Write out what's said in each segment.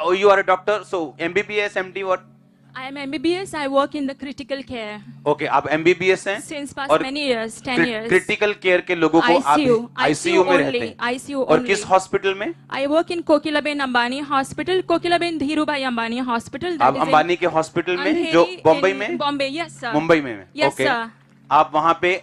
Oh, you are a doctor, so MBBS, MD, what? I am MBBS. I work in the critical care Okay, आप MBBS हैं since past और many years, 10 years. Critical care के लोगों को आप ICU ICU में रहते only, हैं। ICU और only. किस हॉस्पिटल में? I work in Kokilaben Ambani Hospital, Kokilaben Dhirubhai Ambani Hospital. आप अंबानी के हॉस्पिटल में जो बम्बई में? Bombay, yes sir. मुंबई में? Yes Okay. sir. आप वहाँ पे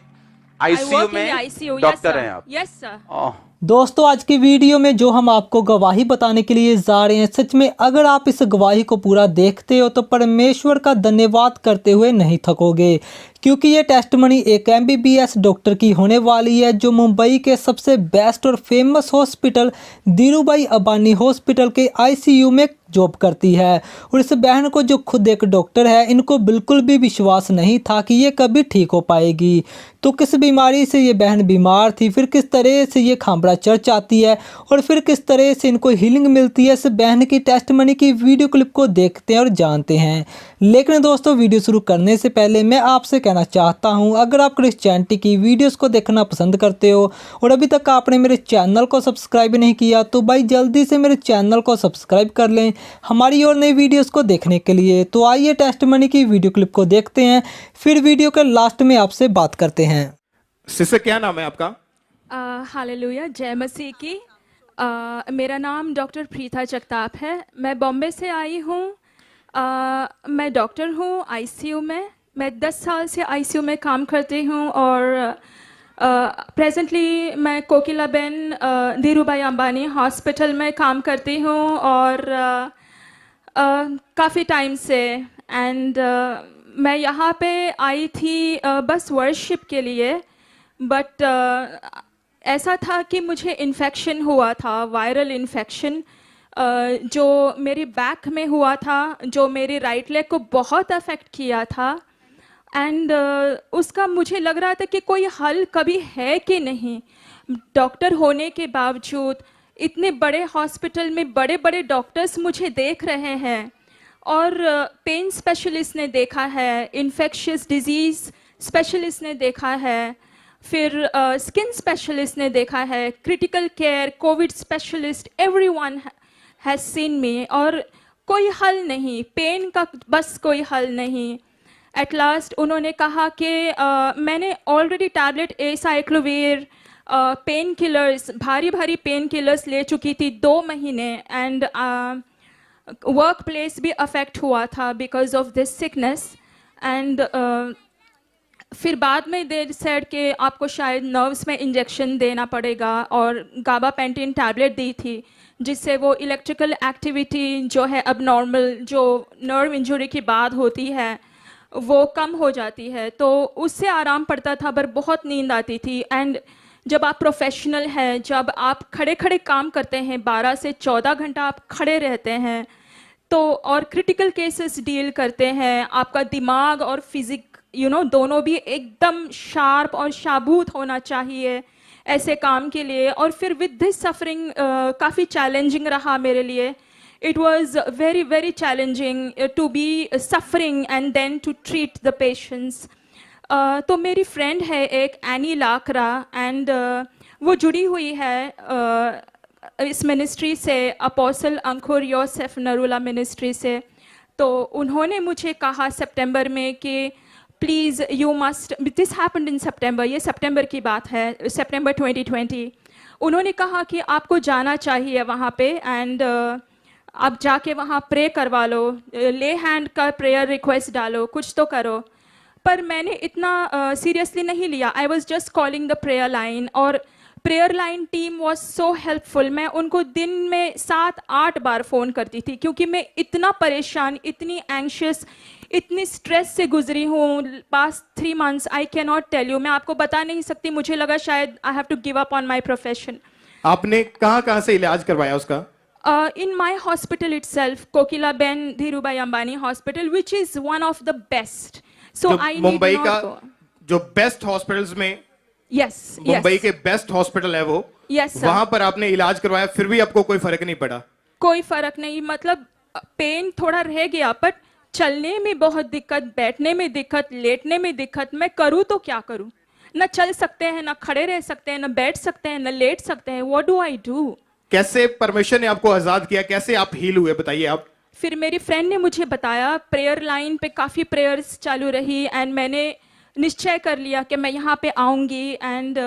आईसीयू में डॉक्टर हैं आप? Yes sir. दोस्तों आज की वीडियो में जो हम आपको गवाही बताने के लिए जा रहे हैं, सच में अगर आप इस गवाही को पूरा देखते हो तो परमेश्वर का धन्यवाद करते हुए नहीं थकोगे, क्योंकि ये टेस्टमनी एक एमबीबीएस डॉक्टर की होने वाली है जो मुंबई के सबसे बेस्ट और famous hospital Dhirubhai Ambani hospital के आईसीयू में जॉब करती है। और इस बहन को, जो खुद एक डॉक्टर है, इनको बिल्कुल भी विश्वास नहीं था कि ये कभी ठीक हो पाएगी। तो किस बीमारी से ये बहन बीमार थी, फिर किस तरह से ये खामड़ा चर्च आती है और फिर किस तरह से इनको हीलिंग मिलती है, इस बहन की टेस्टमनी की वीडियो क्लिप को देखते हैं और जानते हैं। लेकिन दोस्तों वीडियो शुरू करने से पहले मैं आपसे कहना चाहता हूं, अगर आप क्रिश्चियनिटी की वीडियोस को देखना पसंद करते हो और अभी तक आपने मेरे चैनल को सब्सक्राइब नहीं किया तो भाई जल्दी से मेरे चैनल को सब्सक्राइब कर लें हमारी और नई वीडियोस को देखने के लिए। तो आइए टेस्टमनी की वीडियो क्लिप को देखते हैं, फिर वीडियो के लास्ट में आपसे बात करते हैं। सिस्टर क्या नाम है आपका? हालेलुया, जय मसीह की। मेरा नाम डॉक्टर प्रीता जगताप है। मैं बॉम्बे से आई हूँ। मैं डॉक्टर हूँ आईसीयू में। मैं 10 साल से आईसीयू में काम करती हूँ और प्रेजेंटली मैं कोकिलाबेन धीरूभाई अंबानी हॉस्पिटल में काम करती हूँ और काफ़ी टाइम से। एंड मैं यहाँ पे आई थी बस वर्शिप के लिए, बट ऐसा था कि मुझे इन्फेक्शन हुआ था, वायरल इन्फेक्शन जो मेरी बैक में हुआ था, जो मेरी राइट लेग को बहुत अफेक्ट किया था। एंड उसका मुझे लग रहा था कि कोई हल कभी है कि नहीं। डॉक्टर होने के बावजूद इतने बड़े हॉस्पिटल में बड़े बड़े डॉक्टर्स मुझे देख रहे हैं और पेन स्पेशलिस्ट ने देखा है, इन्फेक्शियस डिजीज़ स्पेशलिस्ट ने देखा है, फिर स्किन स्पेशलिस्ट ने देखा है, critical care, Covid specialist, everyone has seen मी और कोई हल नहीं, पेन का बस कोई हल नहीं। एट लास्ट उन्होंने कहा कि मैंने already tablet aciclovir, pain killers, भारी भारी पेन किलर्स ले चुकी थी 2 महीने। एंड वर्क प्लेस भी अफेक्ट हुआ था because of this sickness. And फिर बाद में दे सेड कि आपको शायद नर्व्स में इंजेक्शन देना पड़ेगा और गाबापेंटिन टैबलेट दी थी जिससे वो इलेक्ट्रिकल एक्टिविटी जो है अब नॉर्मल, जो नर्व इंजरी के बाद होती है, वो कम हो जाती है। तो उससे आराम पड़ता था पर बहुत नींद आती थी। एंड जब आप प्रोफेशनल हैं, जब आप खड़े खड़े काम करते हैं, 12 से 14 घंटा आप खड़े रहते हैं, तो और क्रिटिकल केसेस डील करते हैं, आपका दिमाग और फिजिक दोनों भी एकदम शार्प और शाबूत होना चाहिए ऐसे काम के लिए। और फिर विद दिस सफरिंग काफ़ी चैलेंजिंग रहा मेरे लिए। It was very very challenging to be suffering and then to treat the patients. तो मेरी फ्रेंड है एक एनी लाकरा, एंड वो जुड़ी हुई है इस मिनिस्ट्री से, अपोस्टल अंकुर योसेफ नरूला मिनिस्ट्री से। तो उन्होंने मुझे कहा सितंबर में कि please you must, this happened in September, ये सितंबर की बात है, सितंबर 2020। उन्होंने कहा कि आपको जाना चाहिए वहाँ पे एंड आप जाके वहाँ प्रे करवा लो, ले हैंड का प्रेयर रिक्वेस्ट डालो, कुछ तो करो। पर मैंने इतना सीरियसली नहीं लिया। I was just calling the prayer line और prayer line team was so helpful. मैं उनको दिन में 7-8 बार फ़ोन करती थी क्योंकि मैं इतना परेशान, इतनी एंशियस, इतनी स्ट्रेस से गुजरी हूँ past 3 months. I can not tell you, मैं आपको बता नहीं सकती। मुझे लगा शायद I have to give up on my profession. आपने कहाँ से इलाज करवाया उसका? In my hospital itself, Kokilaben Dhirubhai Ambani Hospital, which is one of the best. So I need Mumbai not का go. जो बेस्ट हॉस्पिटल्स में, Yes, मुंबई yes. के बेस्ट हॉस्पिटल है वो, Yes, sir. वहां पर आपने इलाज करवाया, फिर भी आपको कोई फर्क नहीं पड़ा? कोई फर्क नहीं, मतलब पेन थोड़ा रह गया, बट चलने में बहुत दिक्कत, बैठने में दिक्कत, लेटने में दिक्कत। मैं करूँ तो क्या करूँ? न चल सकते हैं, न खड़े रह सकते हैं, न बैठ सकते हैं, न लेट सकते हैं। What do I do? कैसे परमेश्वर ने आपको आजाद किया, कैसे आप हील हुए, बताइए आप। फिर मेरी फ्रेंड ने मुझे बताया, प्रेयर लाइन पे काफ़ी प्रेयर्स चालू रही एंड मैंने निश्चय कर लिया कि मैं यहाँ पे आऊँगी एंड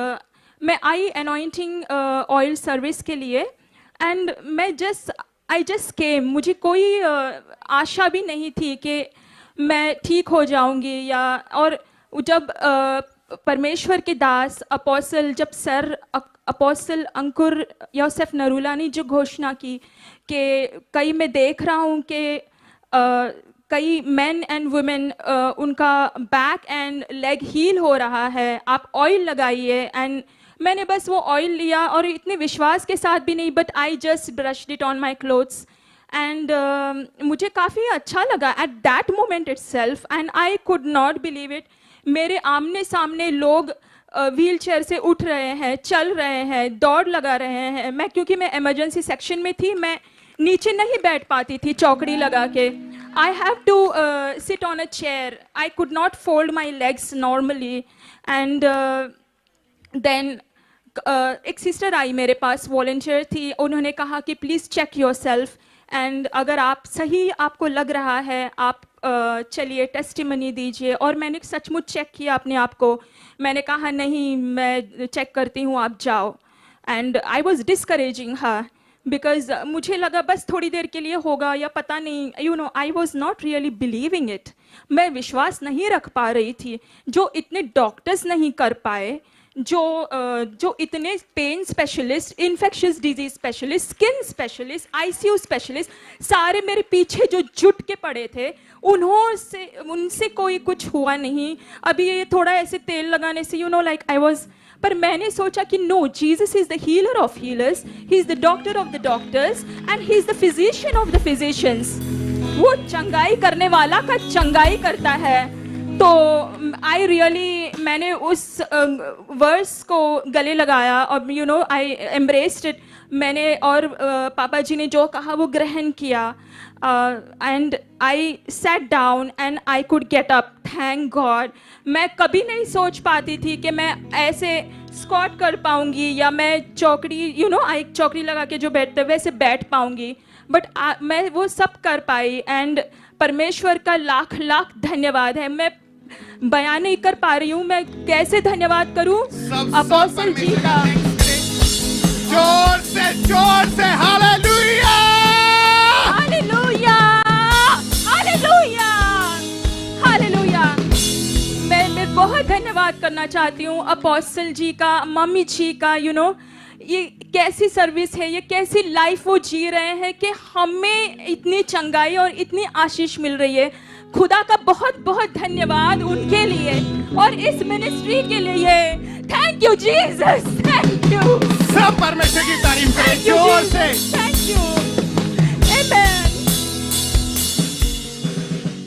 मैं आई अनॉइंटिंग ऑयल सर्विस के लिए एंड आई जस्ट केम। मुझे कोई आशा भी नहीं थी कि मैं ठीक हो जाऊँगी या, और जब परमेश्वर के दास अपोस्टल, जब सर अपोस्टल अंकुर योसेफ नरूला ने जो घोषणा की कि कई मैं देख रहा हूँ कि कई मेन एंड वुमेन उनका बैक एंड लेग हील हो रहा है, आप ऑयल लगाइए, एंड मैंने बस वो ऑयल लिया और इतने विश्वास के साथ भी नहीं, but I just brushed it on my clothes and मुझे काफ़ी अच्छा लगा at that moment itself and I could not believe it. मेरे आमने सामने लोग व्हील चेयर से उठ रहे हैं, चल रहे हैं, दौड़ लगा रहे हैं। मैं, क्योंकि मैं इमरजेंसी सेक्शन में थी, मैं नीचे नहीं बैठ पाती थी चौकड़ी लगा के। I have to sit on a chair, I could not fold my legs normally and then एक सिस्टर आई मेरे पास, वॉलंटियर थी, उन्होंने कहा कि please check yourself and अगर आप सही आपको लग रहा है आप चलिए टेस्टिमनी दीजिए। और मैंने सचमुच चेक किया अपने आप को, मैंने कहा नहीं मैं चेक करती हूँ, आप जाओ। And I was discouraging her because मुझे लगा बस थोड़ी देर के लिए होगा या पता नहीं, you know, I was not really believing it. मैं विश्वास नहीं रख पा रही थी, जो इतने डॉक्टर्स नहीं कर पाए, जो इतने pain specialist, infectious disease specialist, skin specialist, ICU specialist सारे मेरे पीछे जो जुट के पड़े थे, उनसे कोई कुछ हुआ नहीं। अभी ये थोड़ा ऐसे तेल लगाने से, you know, like I was, पर मैंने सोचा कि no, Jesus is the healer of healers, he is the doctor of the doctors and he is the physician of the physicians. वो चंगाई करने वाला का चंगाई करता है। तो आई रियली, मैंने उस वर्स को गले लगाया और you know I embraced it. मैंने और पापा जी ने जो कहा वो ग्रहण किया and I sat down and I could get up, thank God. मैं कभी नहीं सोच पाती थी कि मैं ऐसे स्क्वाट कर पाऊंगी या मैं चौकड़ी, यू नो, आई चौकड़ी लगा के जो बैठते वैसे बैठ पाऊंगी, बट मैं वो सब कर पाई एंड परमेश्वर का लाख लाख धन्यवाद है। मैं बयान नहीं कर पा रही हूँ, मैं कैसे धन्यवाद करूँ अपोस्टल जी का। जोर से हालेलुया, हालेलुया, हालेलुया, हालेलुया। मैं बहुत धन्यवाद करना चाहती हूँ अपोस्टल जी का, मम्मी जी का। यू नो, ये कैसी सर्विस है, ये कैसी लाइफ वो जी रहे हैं कि हमें इतनी चंगाई और इतनी आशीष मिल रही है। खुदा का बहुत बहुत धन्यवाद उनके लिए और इस मिनिस्ट्री के लिए। Thank you Jesus, thank you. सब परमेश्वर की तारीफ करें जोर से। Thank you, amen.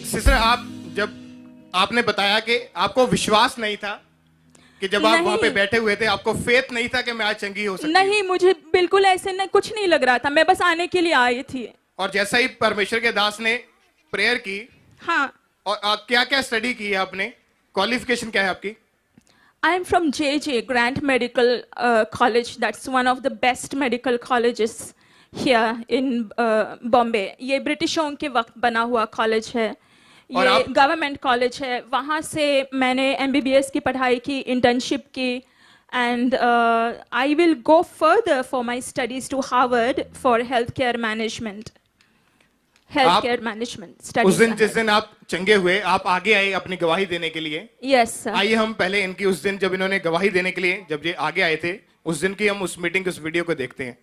सिस्टर, आप जब आपने बताया कि आपको विश्वास नहीं था कि जब आप वहां पे बैठे हुए थे, आपको फेथ नहीं था कि मैं आज चंगी हो सकती। नहीं, मुझे बिल्कुल ऐसे नहीं, कुछ नहीं लग रहा था, मैं बस आने के लिए आई थी। और जैसा ही परमेश्वर के दास ने प्रेयर की, हाँ, और क्या क्या स्टडी की है आपने, क्वालिफिकेशन क्या है आपकी? I am from JJ Grant Medical College. That's one of the best medical colleges here in Bombay. ये ब्रिटिशों के वक्त बना हुआ कॉलेज है, ये गवर्नमेंट कॉलेज है। वहाँ से मैंने MBBS की पढ़ाई की, इंटर्नशिप की, and I will go further for my studies to Harvard for healthcare management. Healthcare management studies. उस दिन जिस दिन आप चंगे हुए, आप आगे आए अपनी गवाही देने के लिए। Yes sir. आइए हम पहले इनकी उस दिन जब इन्होंने गवाही देने के लिए जब ये आगे आए थे, उस दिन की हम उस मीटिंग के उस वीडियो को देखते हैं।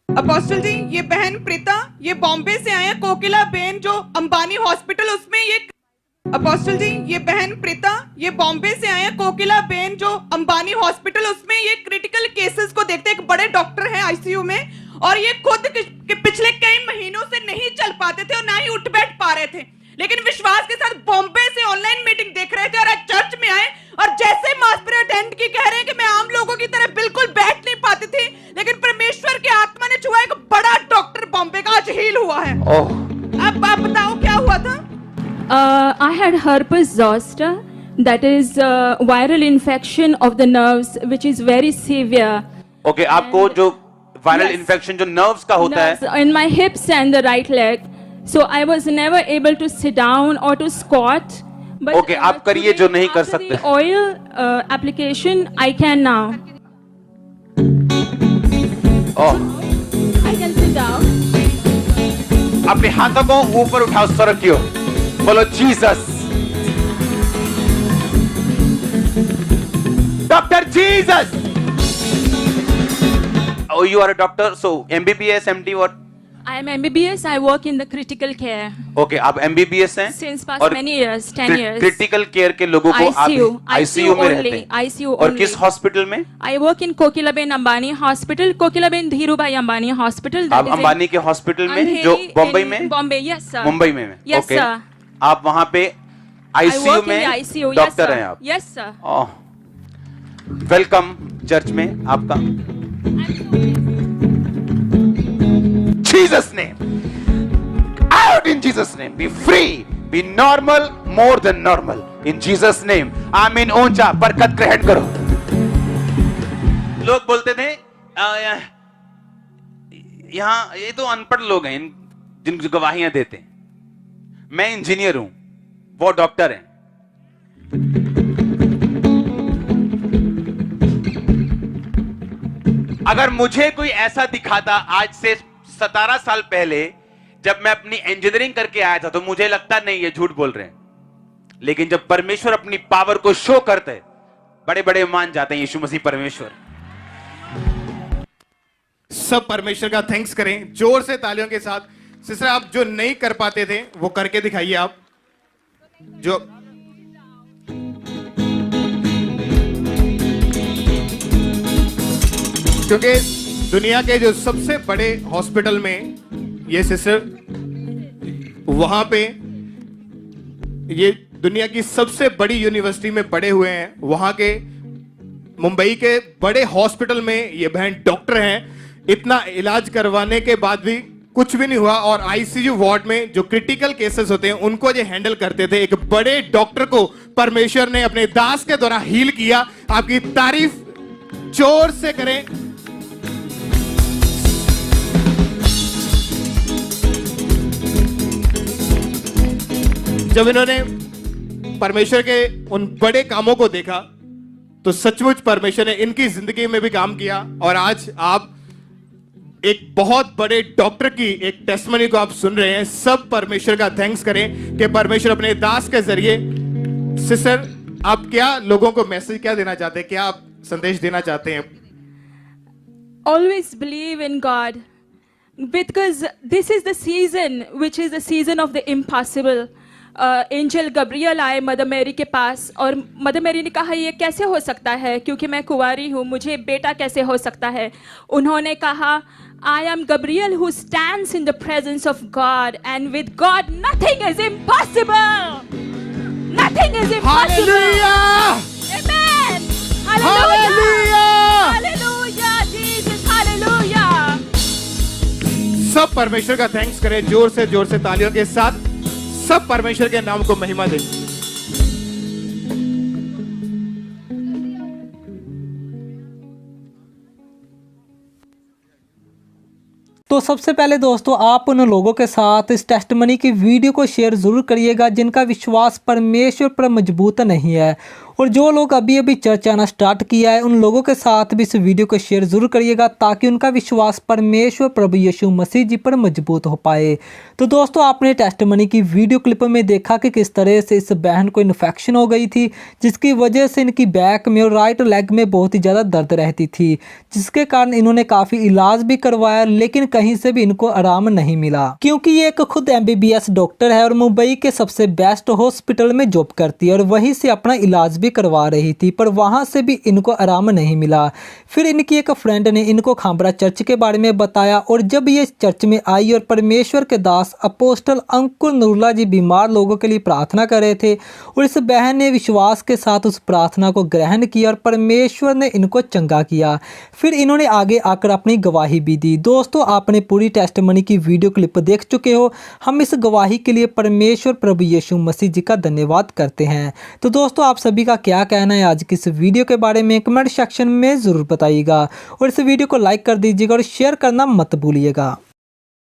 अपोस्टल जी, ये बहन प्रीता, ये बॉम्बे से आए हैं, कोकिला बेन जो अंबानी हॉस्पिटल उसमें ये। अपोस्टल जी, ये बहन प्रीता, ये बॉम्बे से आए हैं, कोकिला बेन जो अंबानी हॉस्पिटल उसमें ये क्रिटिकल केसेस को देखते हैं, एक बड़े डॉक्टर हैं आईसीयू में, और ये खुद के पिछले कई महीनों से नहीं चल पाते थे और ना ही उठ बैठ पा रहे थे, लेकिन विश्वास के साथ बॉम्बे से ऑनलाइन मीटिंग देख रहे थे और आज चर्च में आए और जैसे मास प्रेयर अटेंड की, कह रहे हैं कि मैं आम लोगों की तरह बिल्कुल बैठ नहीं पाती थी, लेकिन परमेश्वर की आत्मा ने छुआ, एक बड़ा डॉक्टर बॉम्बे का आज हील हुआ है। अब आप बताओ क्या हुआ था? I had herpes zoster, that is viral infection of the nerves, which is very severe. Okay, आपको जो वायरल Yes. इन्फेक्शन जो नर्व्स का होता है, nerves in my hips and the right leg. So I was never able to sit down or to squat. But Okay, आप करिए जो नहीं कर after सकते। the oil application, I can now. Oh, I can sit down. अपने हाथों को ऊपर उठाओ, सरकियो, बोलो Jesus, doctor Jesus. Oh, you are a doctor, so MBBS, MD, what? I am MBBS. I work in the critical care Okay, आप MBBS हैं since past और many years, 10 years. Critical care के लोगों को आप ICU ICU में only, रहते हैं। ICU और only. किस हॉस्पिटल में? I work in Kokilaben Ambani Hospital, Kokilaben Dhirubhai Ambani Hospital. that आप is in अंबानी के हॉस्पिटल में Andheri जो बम्बई in में? Bombay, yes sir. मुंबई में? Yes Okay. sir. आप वहाँ पे I ICU work in में the ICU. Yes doctor sir. हैं आप? Yes sir. ओह, वेलकम चर्च में आपका। Jesus name, out in Jesus name, be free, be normal, more than normal, in Jesus name, आमीन। ऊंचा बरकत ग्रहण करो। लोग बोलते थे यहाँ ये तो अनपढ़ लोग हैं जिन गवाहियां देते हैं। मैं इंजीनियर हूं, वो डॉक्टर हैं। अगर मुझे कोई ऐसा दिखाता आज से 17 साल पहले, जब मैं अपनी इंजीनियरिंग करके आया था, तो मुझे लगता नहीं ये झूठ बोल रहे हैं। लेकिन जब परमेश्वर अपनी पावर को शो करते हैं, बड़े बड़े मान जाते हैं यीशु मसीह परमेश्वर। सब परमेश्वर का थैंक्स करें जोर से तालियों के साथ। सिस्टर, आप जो नहीं कर पाते थे वो करके दिखाइए। आप जो क्योंकि दुनिया के जो सबसे बड़े हॉस्पिटल में ये सिस्टर वहां पे, ये दुनिया की सबसे बड़ी यूनिवर्सिटी में पढ़े हुए हैं, वहां के मुंबई के बड़े हॉस्पिटल में ये बहन डॉक्टर हैं। इतना इलाज करवाने के बाद भी कुछ भी नहीं हुआ और आईसीयू वार्ड में जो क्रिटिकल केसेस होते हैं उनको ये हैंडल करते थे। एक बड़े डॉक्टर को परमेश्वर ने अपने दास के द्वारा हील किया। आपकी तारीफ जोर से करें। जब इन्होंने परमेश्वर के उन बड़े कामों को देखा तो सचमुच परमेश्वर ने इनकी जिंदगी में भी काम किया और आज आप एक बहुत बड़े डॉक्टर की एक टेस्टमनी को आप सुन रहे हैं। सब परमेश्वर का थैंक्स करें कि परमेश्वर अपने दास के जरिए। सिस्टर, आप क्या लोगों को मैसेज क्या देना चाहते हैं, क्या आप संदेश देना चाहते हैं? Always believe in God, because this is the season which is the season of the impossible. Angel Gabriel आए मदर मैरी के पास और मदर मैरी ने कहा ये कैसे हो सकता है, क्योंकि मैं कुंवारी हूँ, मुझे बेटा कैसे हो सकता है। उन्होंने कहा I am Gabriel who stands in the presence of God and with God nothing is impossible, nothing is impossible. Amen, hallelujah, hallelujah, Jesus, hallelujah. सब परमेश्वर का थैंक्स करें जोर से तालियों के साथ। सब परमेश्वर के नाम को महिमा दें। तो सबसे पहले दोस्तों, आप उन लोगों के साथ इस टेस्टमनी की वीडियो को शेयर ज़रूर करिएगा जिनका विश्वास परमेश्वर पर मजबूत नहीं है, और जो लोग अभी अभी चर्च आना स्टार्ट किया है उन लोगों के साथ भी इस वीडियो को शेयर ज़रूर करिएगा ताकि उनका विश्वास परमेश्वर प्रभु यीशु मसीह जी पर मजबूत हो पाए। तो दोस्तों, आपने टेस्टमनी की वीडियो क्लिप में देखा कि किस तरह से इस बहन को इन्फेक्शन हो गई थी, जिसकी वजह से इनकी बैक में और राइट लेग में बहुत ही ज़्यादा दर्द रहती थी, जिसके कारण इन्होंने काफ़ी इलाज भी करवाया लेकिन कहीं से भी इनको आराम नहीं मिला। क्योंकि ये एक खुद MBBS डॉक्टर है और मुंबई के सबसे बेस्ट हॉस्पिटल में जॉब करती है और वहीं से अपना इलाज भी करवा रही थी, पर वहां से भी इनको आराम नहीं मिला। फिर इनकी एक फ्रेंड ने इनको खांबरा चर्च के बारे में बताया और जब ये चर्च में आई और परमेश्वर के दास अपोस्टल अंकुर नूरुल्लाह जी बीमार लोगों के लिए प्रार्थना कर रहे थे और इस बहन ने विश्वास के साथ उस प्रार्थना को ग्रहण किया और परमेश्वर ने इनको चंगा किया। फिर इन्होंने आगे आकर अपनी गवाही भी दी। दोस्तों, आपने पूरी टेस्टमनी की वीडियो क्लिप देख चुके हो। हम इस गवाही के लिए परमेश्वर प्रभु यीशु मसीह जी का धन्यवाद करते हैं। तो दोस्तों, आप सभी का का क्या कहना है आज की इस वीडियो के बारे में कमेंट सेक्शन में ज़रूर बताइएगा और इस वीडियो को लाइक कर दीजिएगा और शेयर करना मत भूलिएगा।